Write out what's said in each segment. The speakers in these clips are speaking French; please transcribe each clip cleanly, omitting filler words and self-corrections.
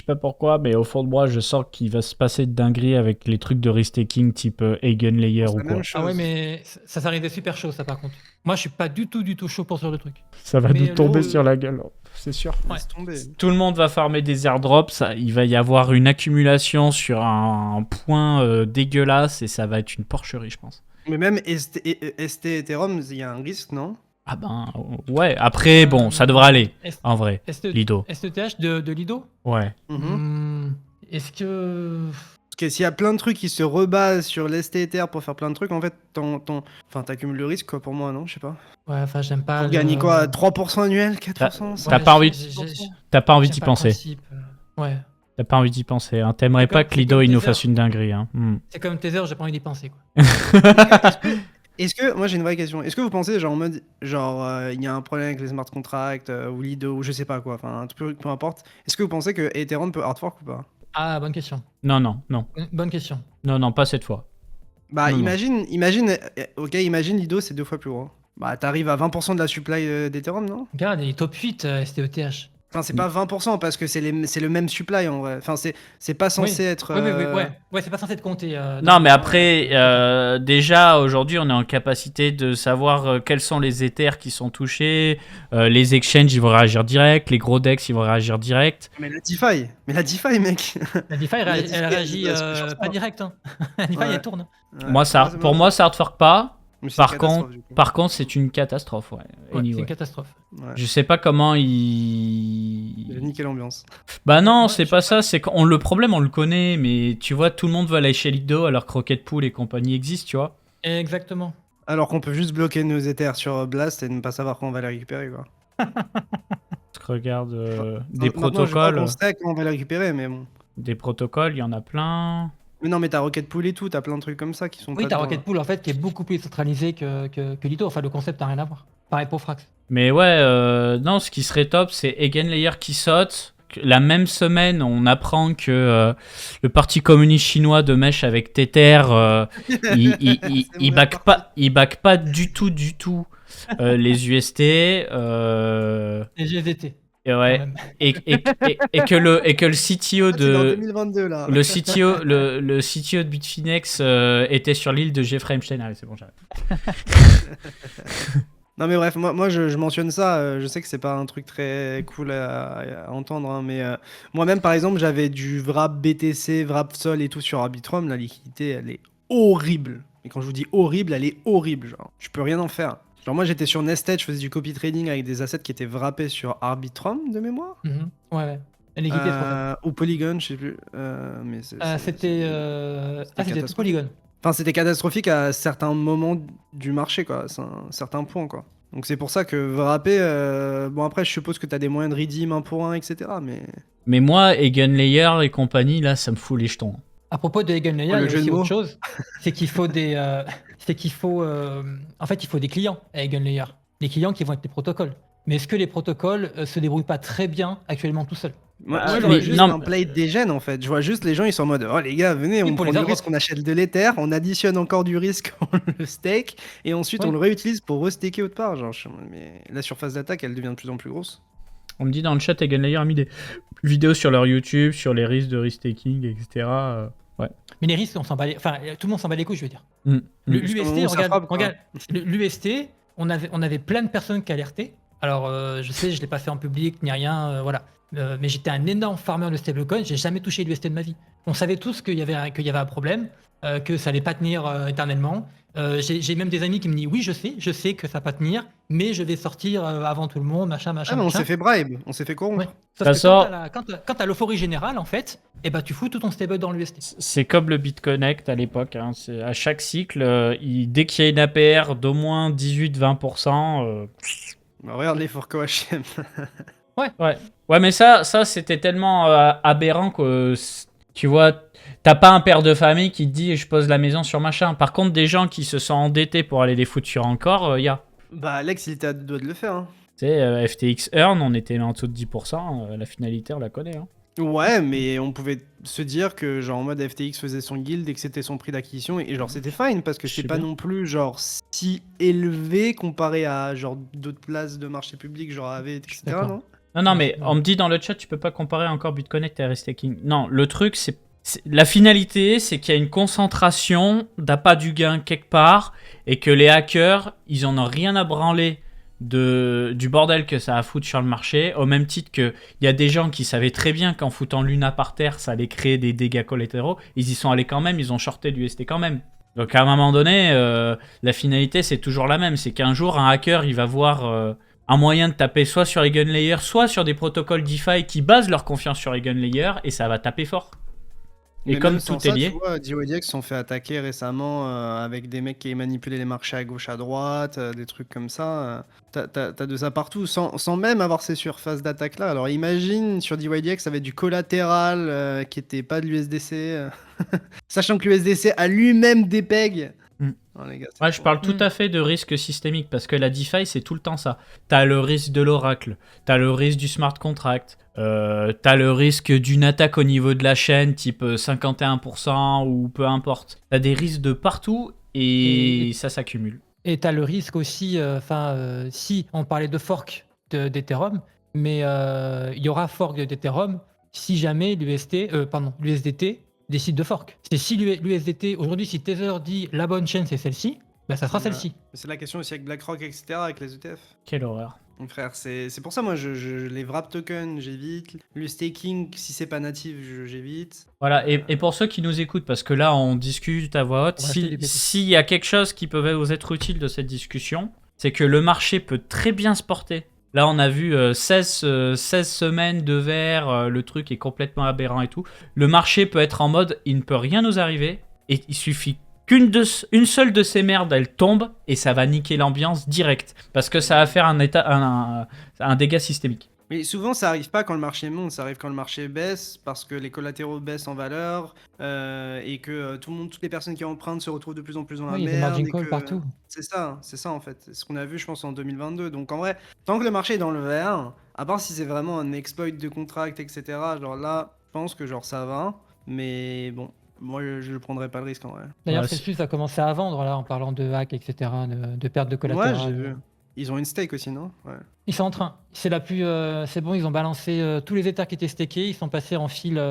pas pourquoi, mais au fond de moi, je sens qu'il va se passer de dinguerie avec les trucs de restaking type Eigenlayer C'est ou la même quoi. Ah ouais, chose. mais ça risque d'être super chaud, ça, par contre. Moi, je suis pas du tout chaud pour ce genre de truc. Ça va nous Mais tomber le- sur la gueule, c'est sûr. Ouais. Laisse tomber. Tout le monde va farmer des airdrops, il va y avoir une accumulation sur un point dégueulasse et ça va être une porcherie, je pense. Mais même ST Ethereum, il y a un risque, non? Ah ben, ouais. Après, bon, ça devrait aller, S- en vrai. Lido. STTH de Lido Ouais. Est-ce que... Parce que s'il y a plein de trucs qui se rebasent sur l'ST Ether pour faire plein de trucs, en fait, t'accumules le risque, quoi, pour moi, non? Je sais pas. Ouais, enfin, j'aime pas Pour gagner quoi? 3% annuel? 4%? T'as pas envie j'aime d'y pas le penser. principe. Ouais. T'as pas envie d'y penser, hein. T'aimerais C'est pas comme- que Lido c'est il comme nous Tether. fasse une dinguerie, hein. C'est comme Tether, j'ai pas envie d'y penser, quoi. Est-ce que, moi j'ai une vraie question, est-ce que vous pensez, genre en mode, genre, il y a un problème avec les smart contracts, ou Lido, ou je sais pas quoi, enfin, peu importe, est-ce que vous pensez que Ethereum peut hardfork ou pas? Ah, bonne question. Non, Bonne question. non, pas cette fois. Bah, Non, imagine, imagine Lido, c'est 2 fois plus gros. Bah, t'arrives à 20% de la supply d'Ethereum, non? Regarde, il est top 8 STETH. Enfin, c'est pas 20% parce que c'est le même supply en vrai. Enfin, c'est pas censé être. Ouais, c'est pas censé être compté. Non, mais après, déjà, aujourd'hui, on est en capacité de savoir quels sont les Ethers qui sont touchés. Les exchanges, ils vont réagir direct. Les gros DEX, ils vont réagir direct. Mais la DeFi, mec. La DeFi, elle DeFi, réagit elle se change pas pas. direct. Hein. La DeFi, Ouais. elle tourne. Ouais, Pour moi, ça hardfork pas. mais c'est une Par catastrophe, contre, du coup. par contre, c'est une catastrophe, ouais. Ouais, c'est Anyway. une catastrophe. Ouais. Je sais pas comment J'ai il... niqué l'ambiance. Bah non, Ouais, c'est je pas ça, c'est qu'on le problème, on le connaît, mais tu vois, tout le monde va aller chez Lido alors que Rocket Pool et compagnie existent, tu vois. Exactement. Alors qu'on peut juste bloquer nos Ethers sur Blast et ne pas savoir quand on va les récupérer, quoi. Regarde, des Maintenant, je crois protocoles, qu'on sait quand on va les récupérer, mais bon. il y en a plein. Mais non, mais t'as Rocket Pool et tout, t'as plein de trucs comme ça qui sont Oui, pas t'as dedans, Rocket là. Pool en fait qui est beaucoup plus centralisé que Lido. Enfin, le concept n'a rien à voir. Pareil pour Frax. Mais ouais, non, ce qui serait top, c'est Eigenlayer qui saute. La même semaine, on apprend que le parti communiste chinois de mèche avec Tether, il back pas du tout les UST. Et GSDT. Et ouais. quand même. Et que le CTO Ah, c'est en de 2022, là. le CTO de Bitfinex était sur l'île de Jeffrey Epstein. Allez, c'est bon, j'arrête. Non mais bref, moi je mentionne ça, je sais que c'est pas un truc très cool à entendre, hein, mais moi-même par exemple j'avais du Wrap BTC, Wrap Sol et tout sur Arbitrum, la liquidité elle est horrible. Et quand je vous dis horrible, elle est horrible, genre je peux rien en faire. Genre moi j'étais sur Nested, je faisais du copy trading avec des assets qui étaient wrappés sur Arbitrum de mémoire, Ouais. La liquidité est trop faible. ou Polygon, je sais plus, mais C'était catastrophique. Polygon. Enfin, c'était catastrophique à certains moments du marché, quoi, à un certain point, quoi. Donc c'est pour ça que wrapper, bon après je suppose que t'as des moyens de redeem 1 pour 1, etc. Mais moi, Eigenlayer et compagnie, là, ça me fout les jetons. À propos de Eigenlayer, Oh, il le y a jeu aussi de mots. autre chose. C'est qu'il faut des. En fait, il faut des clients à Eigenlayer. Les clients qui vont être des protocoles. Mais est-ce que les protocoles se débrouillent pas très bien actuellement tout seuls? Moi, Ah, je vois mais juste non, un play dégène en fait. Je vois juste les gens, ils sont en mode oh les gars, venez, Oui, on pour prend les du risque, airdrops. on achète de l'Ether, on additionne encore du risque, on le stake, et ensuite Ouais. on le réutilise pour restaker autre part. Genre, mais la surface d'attaque, elle devient de plus en plus grosse. On me dit dans le chat, Eigenlayer a mis des vidéos sur leur YouTube, sur les risques de restaking, etc. Ouais. Mais les risques, on s'en bat les... Enfin, tout le monde s'en bat les couilles, je veux dire. Mm. Parce qu'au moment où ça frappe, quoi. Regarde, l'UST, on avait plein de personnes qui alertaient. Alors, je sais, je l'ai pas fait en public ni rien, voilà. Mais j'étais un énorme farmer de stablecoin, j'ai jamais touché l'UST de ma vie. On savait tous qu'il y avait un problème, que ça allait pas tenir éternellement. J'ai même des amis qui me disent oui, je sais que ça va pas tenir, mais je vais sortir avant tout le monde, machin. Ah mais on s'est fait bribe, on s'est fait corrompre. Ouais. Sauf Ça que sort. quand t'as l'euphorie générale, en fait, eh ben, tu fous tout ton stable dans l'UST. C'est comme le BitConnect à l'époque. Hein. À chaque cycle, dès qu'il y a une APR d'au moins 18-20%, Bah, regarde les Forco HM. ouais, mais ça c'était tellement aberrant que, tu vois, t'as pas un père de famille qui te dit je pose la maison sur machin. Par contre, des gens qui se sont endettés pour aller les foutre sur encore, y a. Bah Alex, il était à deux doigts de le faire. Hein. Tu sais, FTX Earn, on était en dessous de 10%. La finalité, on la connaît. Hein. Ouais, mais on pouvait se dire que genre en mode FTX faisait son guild et que c'était son prix d'acquisition et genre c'était fine parce que Je c'est sais pas bien. non plus genre si élevé comparé à genre d'autres places de marché public genre AV, etc. D'accord. Non? Non, mais on me dit dans le chat, tu peux pas comparer encore BitConnect et RStaking. Non, le truc, la finalité, c'est qu'il y a une concentration d'appât du gain quelque part et que les hackers, ils en ont rien à branler du bordel que ça a foutre sur le marché, au même titre qu'il y a des gens qui savaient très bien qu'en foutant Luna par terre, ça allait créer des dégâts collatéraux. Ils y sont allés quand même, ils ont shorté l'UST quand même. Donc à un moment donné, la finalité, c'est toujours la même. C'est qu'un jour, un hacker, il va voir un moyen de taper soit sur EigenLayer, soit sur des protocoles DeFi qui basent leur confiance sur EigenLayer, et ça va taper fort. Et Mais comme même sans tout est ça, lié... tu vois, DYDX se sont fait attaquer récemment avec des mecs qui manipulaient les marchés à gauche, à droite, des trucs comme ça. T'as de ça partout, sans même avoir ces surfaces d'attaque là. Alors imagine sur DYDX avec du collatéral qui était pas de l'USDC, sachant que l'USDC a lui-même des pegs. Mm. Non, les gars, c'est Ouais, je trop. parle tout à fait de risque systémique, parce que la DeFi, c'est tout le temps ça. T'as le risque de l'oracle, t'as le risque du smart contract, t'as le risque d'une attaque au niveau de la chaîne, type 51% ou peu importe. T'as des risques de partout et ça s'accumule. Et tu as le risque aussi, si on parlait de fork d'Ethereum, mais il y aura fork d'Ethereum si jamais l'USDT décide de fork. C'est si l'USDT, aujourd'hui, si Tether dit la bonne chaîne c'est celle-ci, bah ça sera celle-ci. C'est la question aussi avec BlackRock, etc., avec les ETF. Quelle horreur. Mon frère, c'est pour ça, moi, les wrap tokens, j'évite. Le staking, si c'est pas natif, j'évite. Voilà, et pour ceux qui nous écoutent, parce que là on discute à voix haute, On va acheter des BTC. s'il y a quelque chose qui peut vous être utile de cette discussion, c'est que le marché peut très bien se porter. Là on a vu 16 semaines de vert, le truc est complètement aberrant et tout. Le marché peut être en mode, il ne peut rien nous arriver, et il suffit une seule de ces merdes, elle tombe, et ça va niquer l'ambiance direct, parce que ça va faire un dégât systémique. Mais souvent, ça arrive pas quand le marché monte, ça arrive quand le marché baisse, parce que les collatéraux baissent en valeur, et que toutes les personnes qui empruntent se retrouvent de plus en plus dans la Oui, il y a des merde. margin et calls que- partout. C'est ça en fait. C'est ce qu'on a vu, je pense, en 2022. Donc en vrai, tant que le marché est dans le vert, à part si c'est vraiment un exploit de contract, etc., genre là, je pense que genre ça va, mais bon, moi je ne prendrais pas le risque en vrai. D'ailleurs, Ouais, Celsius a commencé à vendre là en parlant de hack, etc., de perte de collatéral. Ouais, j'ai vu. Ils ont une stake aussi, non? Ouais. Ils sont en train. C'est bon, ils ont balancé tous les Ethers qui étaient stakés. Ils sont passés en file.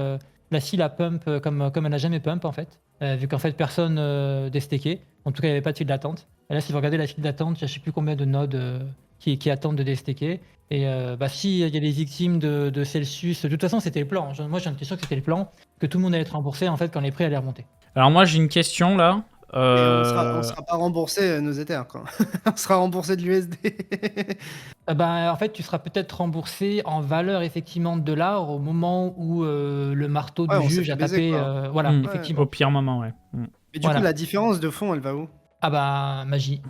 La file à pump comme elle n'a jamais pump en fait. Vu qu'en fait personne déstaké. En tout cas, il n'y avait pas de file d'attente. Et là, si vous regardez la file d'attente, il y a je sais plus combien de nodes qui attendent de déstaker. Et si il y a des victimes de Celsius, de toute façon, c'était le plan. Moi, j'en étais sûr que c'était le plan, que tout le monde allait être remboursé en fait quand les prix allaient remonter. Alors moi j'ai une question là. Et on sera pas remboursé nos Ethers, quoi. On sera remboursé de l'USD. En fait, tu seras peut-être remboursé en valeur effectivement de dollars au moment où le marteau Ouais, du on s'est juge fait a baiser, tapé. quoi. Voilà, Mm. effectivement. Au pire moment, ouais. Mm. Mais du Voilà. coup, la différence de fond, elle va où? Ah bah, magie.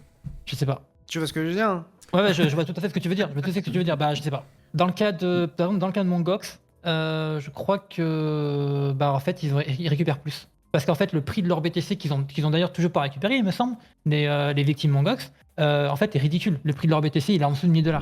Je sais pas. Tu vois ce que je veux dire? Ouais, je vois tout à fait ce que tu veux dire. Je vois tout à fait ce que tu veux dire. Bah, je sais pas. Dans le cas de, par exemple, dans le cas de mon Gox, je crois que, en fait, ils récupèrent plus. Parce qu'en fait, le prix de leur BTC qu'ils ont d'ailleurs toujours pas récupéré, il me semble, les victimes Mongox, en fait, est ridicule. Le prix de leur BTC, il est en dessous de 1000 $.